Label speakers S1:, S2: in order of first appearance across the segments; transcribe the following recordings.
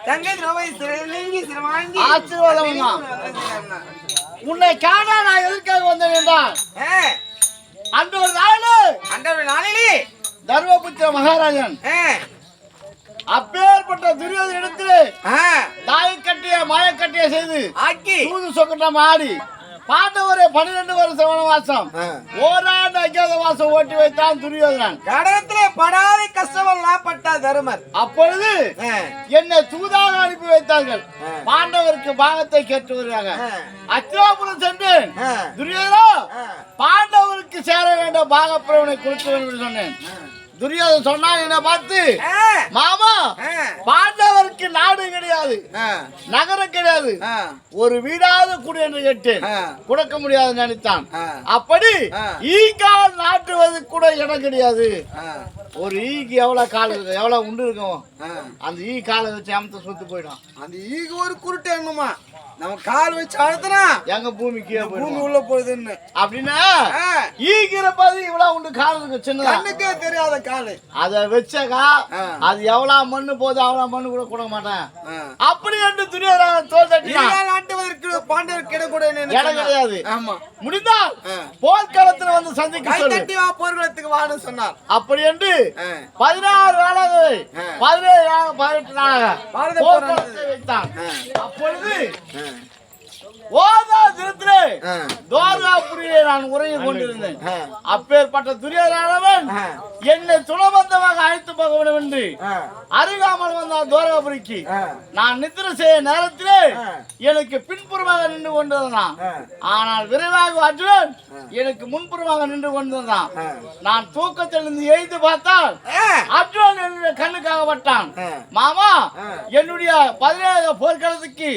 S1: தங்கை திரௌபதி சிறங்கி சிறவாங்கி
S2: ஆசீர்வாதம். உன்னை காண நான் எதற்காக வந்தேன் என்றால் அன்று ஒரு நாளிலே தர்மபுத்திர மகாராஜன் அப்பேற்பட்ட துரியோதன இடத்திலே தாயக்கட்டிய மாயக்கட்டிய செய்து ஆக்கி தூது சொக்கட்டம் ஆடி பாண்டவரை 12 வருஷம் வனவாசம் ஓராண்டு அஜாதவாசம் ஓட்டி வைத்தான் துரியோதனன். கடகத்திலே படாத கஷ்டமெல்லாம் பட்டா தருமர். அப்பொழுது என்னை தூதாக அனுப்பி வைத்தார்கள். பாண்டவருக்கு பாகத்தை கேட்டு வருவாங்க. அத்திராபுரம் சென்று துரியோதனா பாண்டவருக்கு சேர வேண்டிய பாகப்பிரவனை கொடுக்க வேண்டும் என்று சொன்னேன். துரியோதனன் சொன்னான் என்ன பார்த்து, மாமா பாண்டவருக்கு நாடு கிடையாது, நகரம் கிடையாது, ஒரு வீடாவது குடி என்று கேட்டேன். கொடுக்க முடியாது நினைத்தான். அப்படி ஈக்கால் நாட்டுவது கூட இடம் கிடையாது. ஒரு ஈக்கு எவ்வளவு கால் இருக்கு, எவ்வளவு உண்டு இருக்கும், அந்த ஈ காலை வச்சு அமத்த சுத்து போயிடும். அந்த ஈக்கு ஒரு குருட்டு என்னமா நம்ம கால் வச்சு அழுத்தனா எங்க பூமிக்கு பூமி உள்ள போகுதுன்னு அப்படின்னா ஈக்கிற பாதி இவ்வளவு உண்டு கால் இருக்கு, சின்னதா கண்ணுக்கே தெரியாத காலு. அத வச்சக்கா அது எவ்வளவு மண்ணு போகுது அவ்வளவு மண்ணு கூட கொடுக்க மாட்டேன். அப்படி என்று துரியோதனன் தோல் தட்டி நாட்டுவதற்கு பாண்டவருக்கு இடம் கூட இடம் கிடையாது. ஆமா முடிந்தால் போர்க்களத்துல வந்து சந்திக்க சொல்லி போர்க்களத்துக்கு வான்னு சொன்னார். அப்படி என்று 16 நாளாக 17 நாளாக போர்க்களத்தை வைத்தான். அப்பொழுது நான் உரையை கொண்டிருந்தேன். அப்பேற்பட்ட துரியோதனன் என்னை துணபந்தமாக அழைத்து போக வேண்டும் என்று அருகாமல் வந்தார் துவாரகாபுரிக்கு. நான் நித்திரை செய்ய நேரத்திலே எனக்கு பின்புறமாக நின்று கொண்டிருந்தான். ஆனால் விரைவாக அர்ஜுனன் எனக்கு முன்புறமாக நின்று கொண்டிருந்தான். நான் தூக்கத்திலிருந்து எழுந்து பார்த்தால் அர்ஜுனன் என்னுடைய கண்ணுக்காக பட்டான். மாமா என்னுடைய 17 போர்க்களத்துக்கு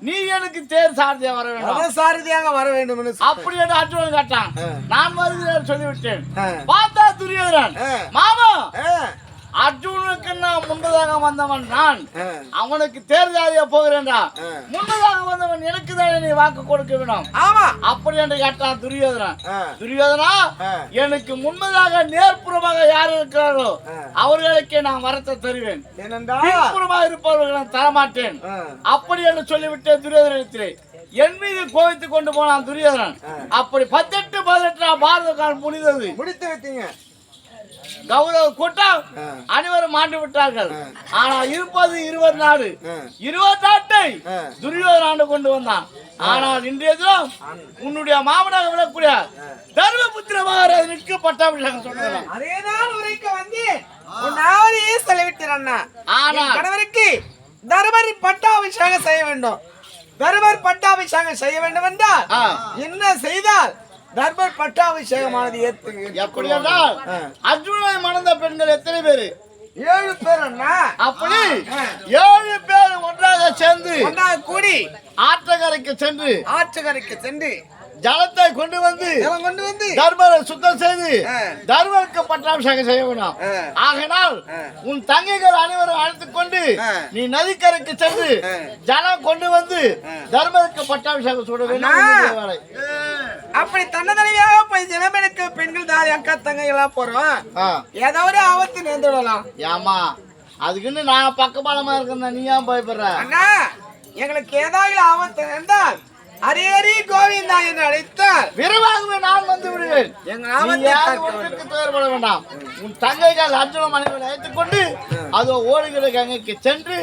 S2: நீ எனக்கு தேர் சாரதியாக வர வேண்டும், சாரதியாக வர வேண்டும் அப்படி என்று அர்ஜுனன் கேட்டான். நான் வருகிறேன் சொல்லிவிட்டேன். பார்த்தா துரியோதனன், மாமா அர்ஜுனுக்கு நான் முன்பதாக வந்தவன், நான் அவனுக்கு தேர்தலியா போகிறேன்டா, முன்பதாக வந்தவன் எனக்கு தானே நீ வாக்கு கொடுக்க வேணும். ஆமா அப்படி என்று கேட்டான் துரியோதனன். துரியோதனா எனக்கு முன்பதாக நேர்ப்புறமாக யார் இருக்கிறாரோ அவர்களுக்கே நான் வரத்தை தருவேன், நேர்ப்புறமாக இருப்பவர்கள் நான் தரமாட்டேன் அப்படி என்று சொல்லிவிட்டேன் துரியோதனத்திலே. என் மீது கோவித்துக் கொண்டு போனான் துரியோதனன். அப்படி 18 பாரத காலம் முடிந்தது. முடித்து வைத்தீங்க. கௌரவ கூட்டம் அனைவரும் மாண்டு விட்டார்கள். ஆனால் இருப்பது 20 நாடு. 20 நாட்டை துரியோதனன் ஆண்டு கொண்டு வந்தான். ஆனால் இன்றைய தினம் உன்னுடைய மாமனாக விடக்கூடிய தர்மபுத்திர மகாராஜ் நிற்க பட்டாபிஷேகம் சொன்னார். அதேதான் உரைக்க வந்து உன்னாவதையே செலவிட்டான். ஆனால் கணவருக்கு தர்மரி பட்டாபிஷேகம் செய்ய வேண்டும். தர்மர் பட்டாபிஷேகம் செய்ய வேண்டும் என்றால் என்ன செய்தால் தர்மர் பட்டாபிஷேகமானது எப்படி என்றால் அர்ஜுனனை மணந்த பெண்கள் எத்தனை பேரு? 7 பேர். அப்படி 7 பேர் ஒன்றாக சேர்ந்து ஒன்றாக கூடி ஆற்றங்கரைக்கு சென்று ஜலத்தை கொண்டு வந்து தர்மரை சுத்தம் செய்து தர்மருக்கு பட்டாபிஷேகம் செய்ய வேணும். ஆகினால் உன் தங்கைகள் அனைவரும் அழைத்துக் கொண்டு நீ நதிக்கரைக்கு சென்று ஜலம் கொண்டு வந்து தர்மருக்கு பட்டாபிஷேகம் சுட வேண்டும். அப்படி தன்னதனையாக போய் ஜலமெடுக்க பெண்கள் தாரி அக்கா தங்கை எல்லாம் போறோம். ஏதாவது ஆபத்து நேர்ந்துடலாம். ஏமா அதுக்குன்னு நான் பக்கபாலமா இருக்கேன், நீ ஏன் பயப்படுற? அண்ணா எங்களுக்கு ஏதாவது ஆபத்து நேர்ந்தால் ஹரி கோவிந்தா என்று அழைத்தார் விரைவாகவே நான் வந்து விடுவேன். எங்களுக்கு துயர்பட வேண்டாம். உன் தங்கைகள் அர்ஜுன மனைவியை அழைத்துக் கொண்டு அதோ ஓடுகிற கங்கைக்கு சென்று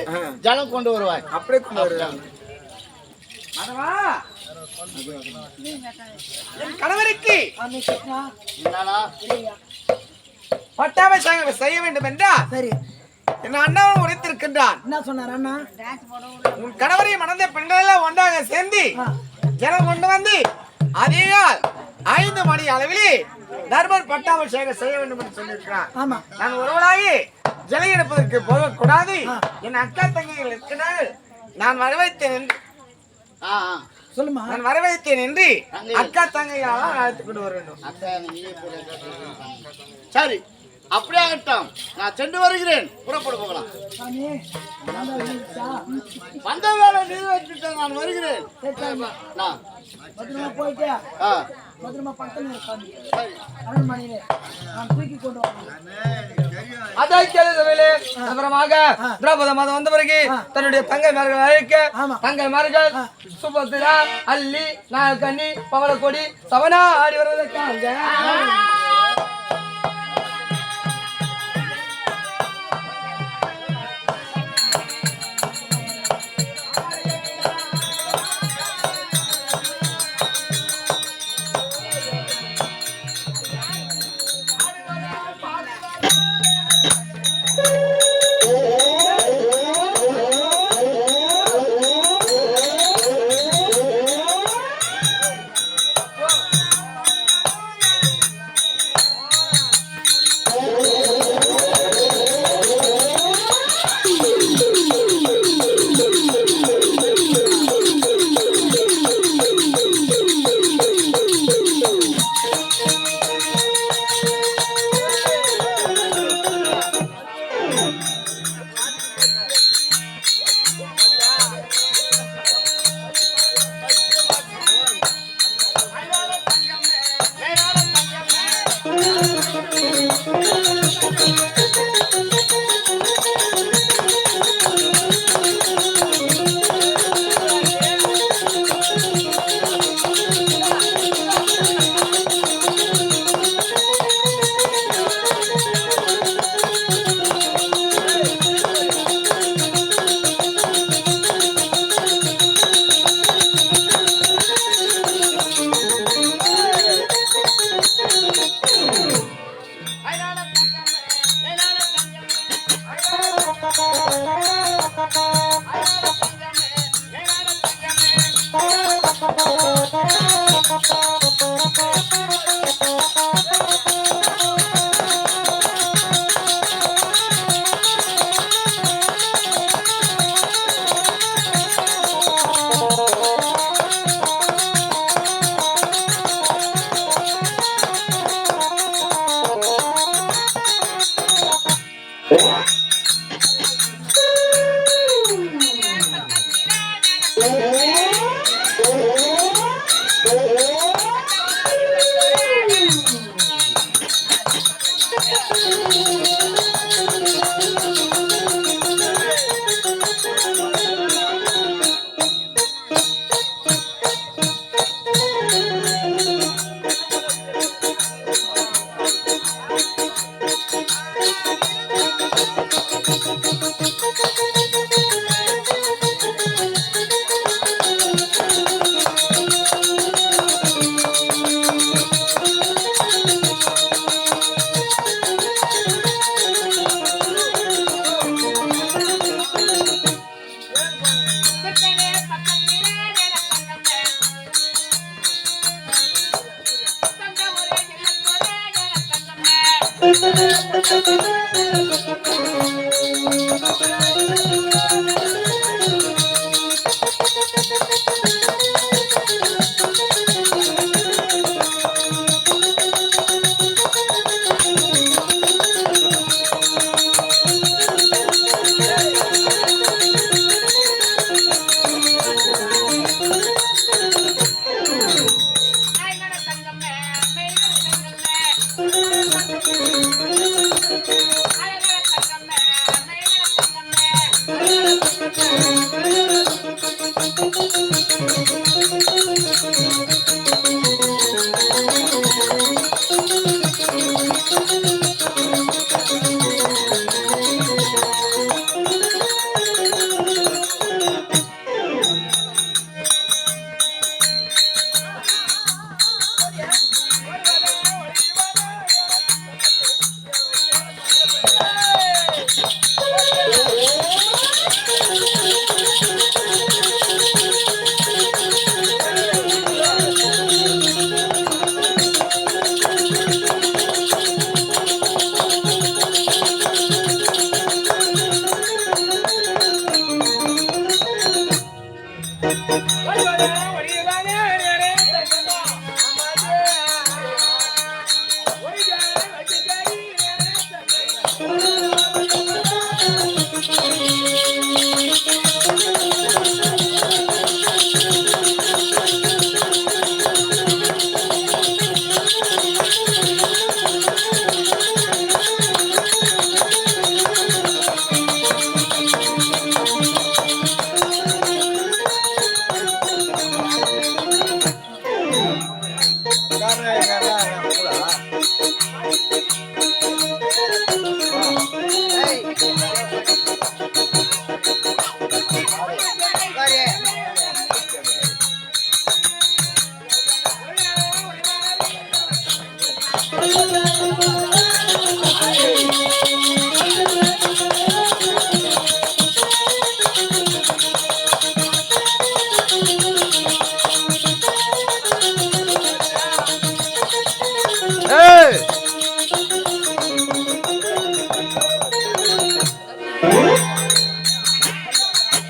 S2: ஜலம் கொண்டு வருவாய். அப்படியே கொண்டு வருவாங்க. கணவருக்கு பட்டாபிஷேகம் செய்ய வேண்டும் என்றா சரி என்ன அண்ணாவும் உரைத்திருக்கின்றான். என்ன சொன்னார் அண்ணா? உன் கணவரை மணந்த பெண்கள் எல்லாம் ஒன்றாக சேர்ந்து ஜலம் கொண்டு வந்து அதிகால் 5 மணி அளவிலே தர்மர் பட்டாபிஷேகம் செய்ய வேண்டும் என்று சொல்லியிருக்கிறான். ஆமா நான் ஒருவனாகி ஜலம் எடுப்பதற்கு போகக்கூடாது. என் அக்கா தங்கைகள் இருக்கிறார்கள். நான் வரவைத்தேன். சொல்லுமா? நான் வரவைத்தேன் என்று அக்கா தங்கையால் அழைத்துக் கொண்டு வர வேண்டும். சரி அப்படியே ஆகட்டும், நான் சென்று வருகிறேன். புறப்பட போகலாம். வந்த வேலை நிறைவேற்றிட்டு நான் வருகிறேன். போயிட்டு பத்திரமா பக்கத்துல தூக்கி கொண்டு
S1: அதை கேள்வியிலே அப்புறமாக திரௌபதி மாதம் வந்த பிறகு தன்னுடைய தங்கைமார்கள் அழைக்க தங்கைமார்கள் சுபத்திரா அல்லி நாகக்கண்ணி பவளக்கொடி சவனா ஆடி வருவதற்காக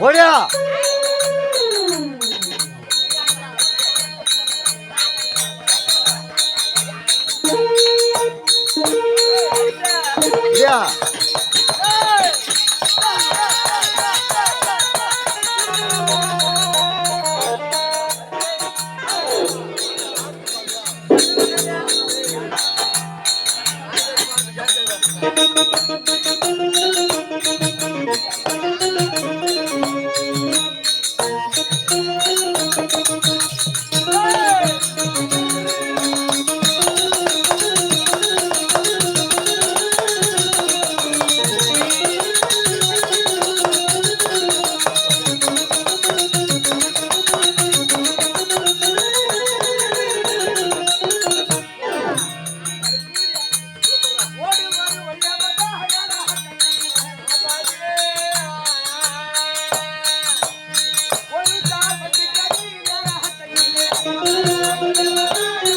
S3: ஓடியா Yeah.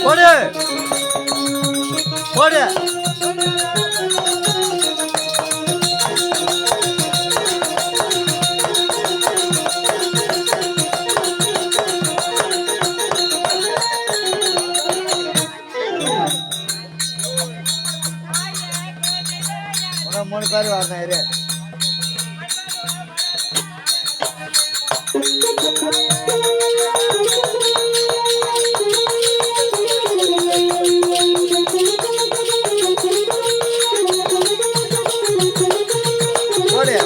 S3: ஓடு ஓடு மூணு பேர் வரணும் இரு ஓடு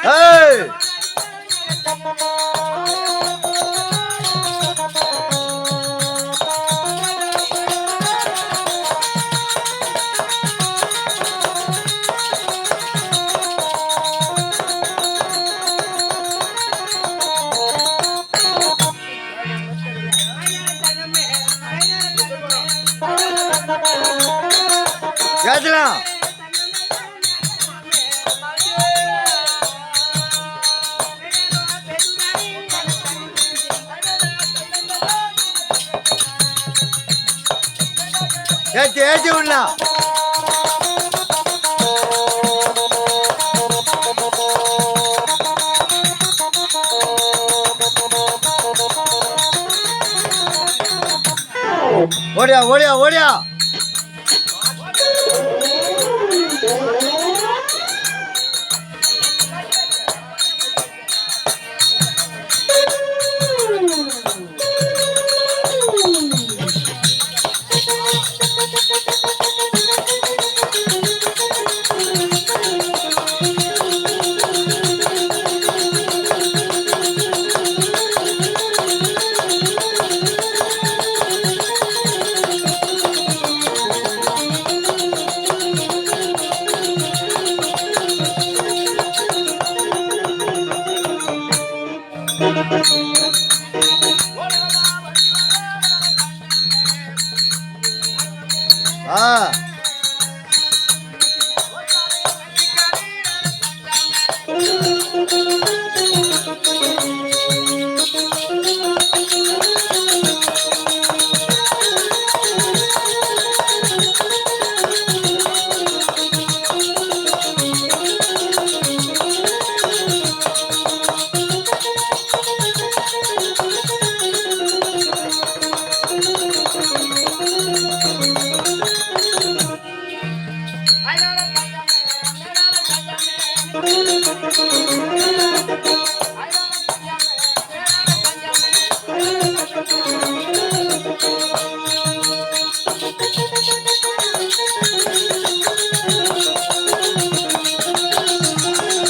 S3: ஏய் கேட்கலாம் ஏத்தி ஏத்தி விடல ஓடியா ஓடியா ஓடியா